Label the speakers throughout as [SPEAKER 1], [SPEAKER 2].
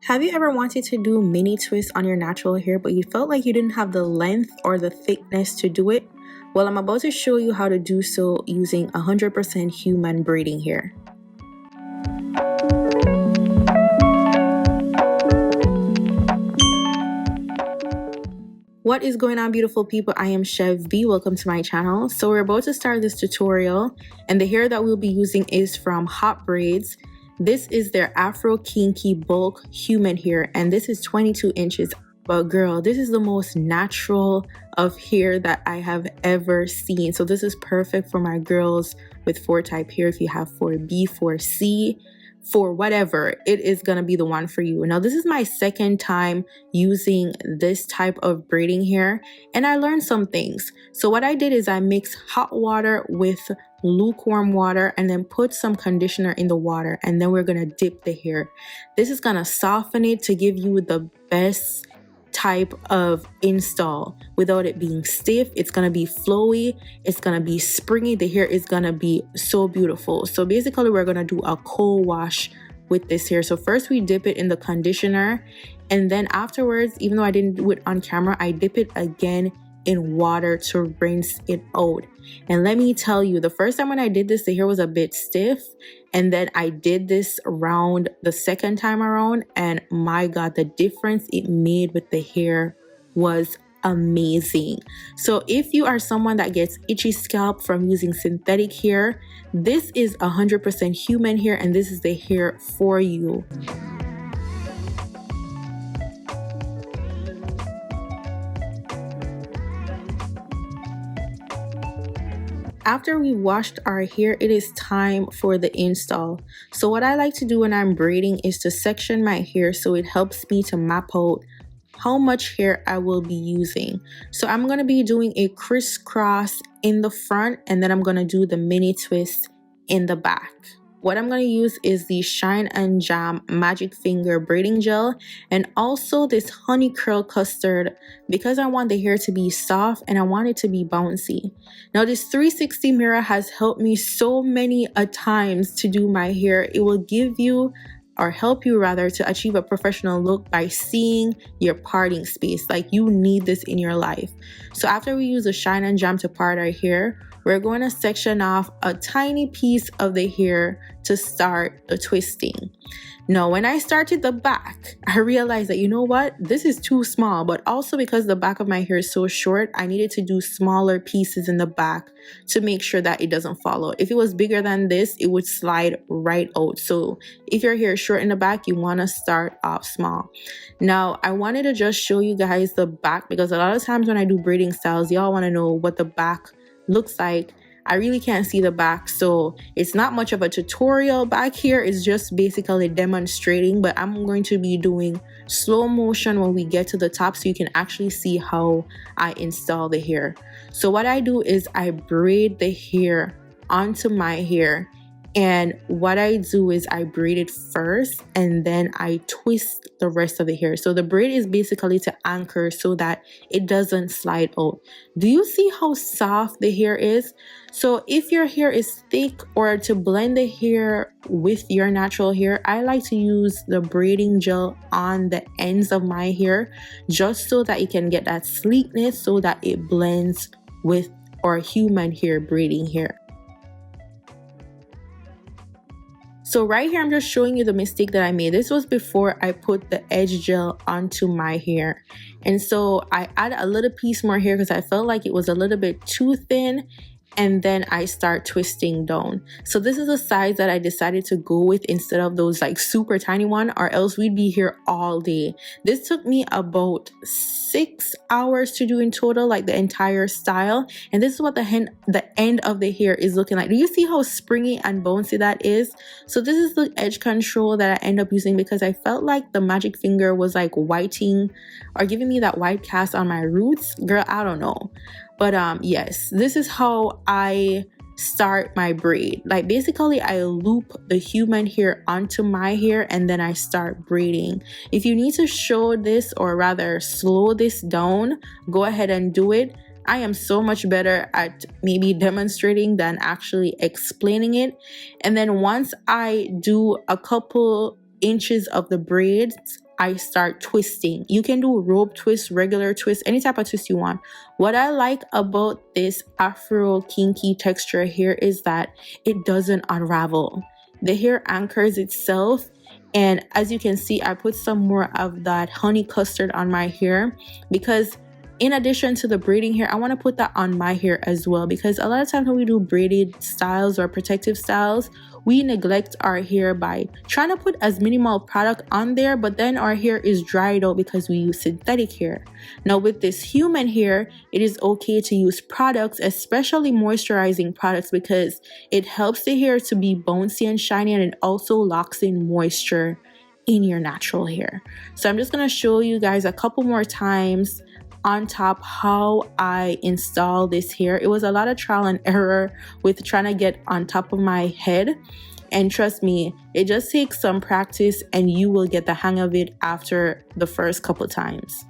[SPEAKER 1] Have you ever wanted to do mini twists on your natural hair but you felt like you didn't have the length or the thickness to do it? Well, I'm about to show you how to do so using 100% human braiding hair. What is going on, beautiful people? I am Chev. Welcome to my channel. So we're about to start this tutorial, and the hair that we'll be using is from Hotbraids. This is their afro kinky bulk human hair, and this is 22 inches. But girl, this is the most natural of hair that I have ever seen. So this is perfect for my girls with 4 type hair. If you have 4B, 4C, for whatever, it is gonna be the one for you. Now, this is my second time using this type of braiding hair, and I learned some things. So what I did is I mixed hot water with lukewarm water and then put some conditioner in the water, and then we're gonna dip the hair. This is gonna soften it to give you the best type of install without it being stiff. It's gonna be flowy, it's gonna be springy, the hair is gonna be so beautiful. So basically we're gonna do a cold wash with this hair. So first we dip it in the conditioner, and then afterwards, even though I didn't do it on camera, I dip it again in water to rinse it out. And let me tell you, the first time when I did this, the hair was a bit stiff, and then I did this around the second time around, and my god, the difference it made with the hair was amazing. So if you are someone that gets itchy scalp from using synthetic hair, this is 100% human hair, and this is the hair for you. After we washed our hair, it is time for the install. So what I like to do when I'm braiding is to section my hair so it helps me to map out how much hair I will be using. So I'm going to be doing a crisscross in the front, and then I'm going to do the mini twist in the back. What I'm going to use is the Shine and Jam Magic Finger braiding gel, and also this honey curl custard, because I want the hair to be soft and I want it to be bouncy. Now this 360 mirror has helped me so many times to do my hair. It will give you, or help you rather, to achieve a professional look by seeing your parting space. Like, you need this in your life. So after we use the Shine and Jam to part our hair, we're going to section off a tiny piece of the hair to start the twisting. Now, when I started the back, I realized that, you know what, this is too small, but also because the back of my hair is so short, I needed to do smaller pieces in the back to make sure that it doesn't fall out. If it was bigger than this, it would slide right out. So if your hair is short in the back, you want to start off small. Now, I wanted to just show you guys the back, because a lot of times when I do braiding styles, y'all want to know what the back looks like. I really can't see the back, so it's not much of a tutorial back here. It's just basically demonstrating, but I'm going to be doing slow motion when we get to the top so you can actually see how I install the hair. So what I do is I braid the hair onto my hair, and what I do is I braid it first and then I twist the rest of the hair. So the braid is basically to anchor so that it doesn't slide out. Do you see how soft the hair is? So if your hair is thick, or to blend the hair with your natural hair, I like to use the braiding gel on the ends of my hair, just so that it can get that sleekness, so that it blends with our human hair braiding hair. So right here, I'm just showing you the mistake that I made. This was before I put the edge gel onto my hair. And so I added a little piece more here because I felt like it was a little bit too thin. And then I start twisting down. So this is the size that I decided to go with instead of those like super tiny one, or else we'd be here all day. This took me about 6 hours to do in total, like the entire style. And this is what the end of the hair is looking like. Do you see how springy and bouncy that is? So this is the edge control that I end up using, because I felt like the magic finger was like whiting or giving me that white cast on my roots. Girl, I don't know. But yes, this is how I start my braid. Like, basically I loop the human hair onto my hair and then I start braiding. If you need to show this, or rather slow this down, go ahead and do it. I am so much better at maybe demonstrating than actually explaining it. And then once I do a couple inches of the braids, I start twisting. You can do rope twist, regular twist, any type of twist you want. What I like about this afro kinky texture here is that it doesn't unravel. The hair anchors itself, and as you can see, I put some more of that honey custard on my hair because in addition to the braiding hair, I want to put that on my hair as well, because a lot of times when we do braided styles or protective styles, we neglect our hair by trying to put as minimal product on there, but then our hair is dried out because we use synthetic hair. Now with this human hair, it is okay to use products, especially moisturizing products, because it helps the hair to be bouncy and shiny, and it also locks in moisture in your natural hair. So I'm just going to show you guys a couple more times on top how I install this hair. It was a lot of trial and error with trying to get on top of my head, and trust me, it just takes some practice and you will get the hang of it after the first couple times.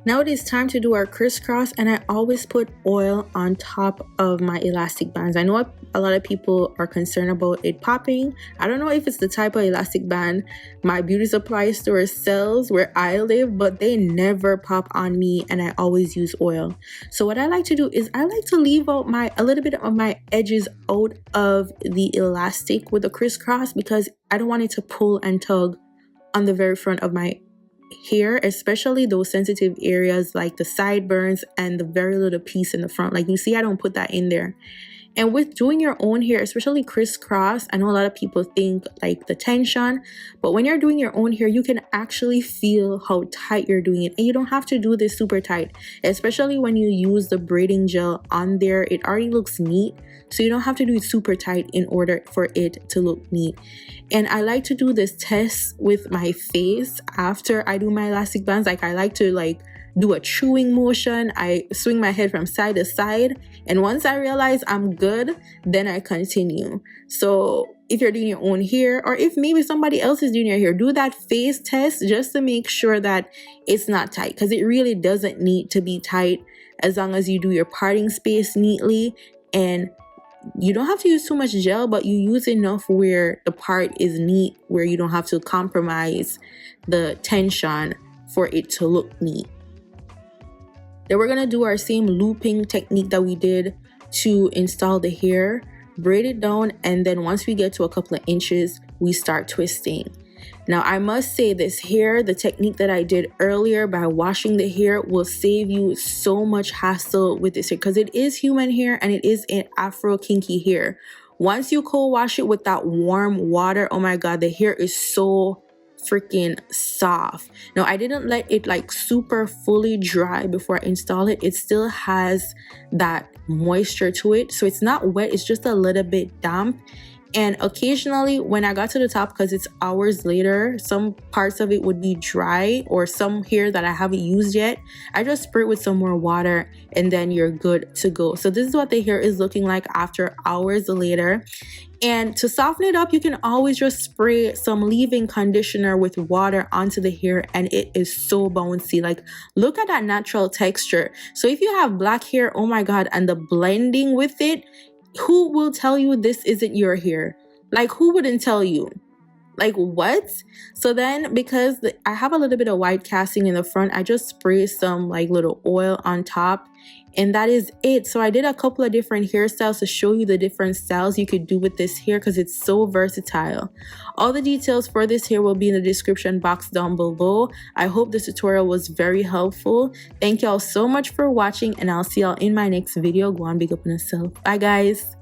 [SPEAKER 1] Now it is time to do our crisscross, and I always put oil on top of my elastic bands. I know a lot of people are concerned about it popping. I don't know if it's the type of elastic band my beauty supply store sells where I live, but they never pop on me, and I always use oil. So what I like to do is I like to leave out a little bit of my edges out of the elastic with the crisscross, because I don't want it to pull and tug on the very front of my hair, especially those sensitive areas like the sideburns and the very little piece in the front. Like you see, I don't put that in there. And with doing your own hair, especially crisscross, I know a lot of people think like the tension, but when you're doing your own hair, you can actually feel how tight you're doing it. And you don't have to do this super tight, especially when you use the braiding gel on there. It already looks neat, so you don't have to do it super tight in order for it to look neat. And I like to do this test with my face after I do my elastic bands. Like I like to do a chewing motion. I swing my head from side to side, and once I realize I'm good, then I continue. So if you're doing your own hair, or if maybe somebody else is doing your hair, do that face test just to make sure that it's not tight, because it really doesn't need to be tight as long as you do your parting space neatly. And you don't have to use too much gel, but you use enough where the part is neat, where you don't have to compromise the tension for it to look neat. Then we're gonna do our same looping technique that we did to install the hair, braid it down, and then once we get to a couple of inches, we start twisting. Now I must say, this hair, the technique that I did earlier by washing the hair, will save you so much hassle with this hair, because it is human hair and it is an afro kinky hair. Once you co-wash it with that warm water, oh my god, the hair is so freaking soft. Now I didn't let it like super fully dry before I install it. It still has that moisture to it, so it's not wet, it's just a little bit damp. And occasionally when I got to the top, because it's hours later, some parts of it would be dry, or some hair that I haven't used yet, I just spray it with some more water and then you're good to go. So this is what the hair is looking like after hours later. And to soften it up, you can always just spray some leave-in conditioner with water onto the hair, and it is so bouncy. Like, look at that natural texture. So if you have black hair, oh my god, and the blending with it, who will tell you this isn't your hair? Like, who wouldn't tell you? Like, what? So then, because I have a little bit of white casting in the front, I just spray some like little oil on top, and that is it. So I did a couple of different hairstyles to show you the different styles you could do with this hair, because it's so versatile. All the details for this hair will be in the description box down below. I hope this tutorial was very helpful. Thank y'all so much for watching, and I'll see y'all in my next video. Go on, big up on yourself. Bye guys.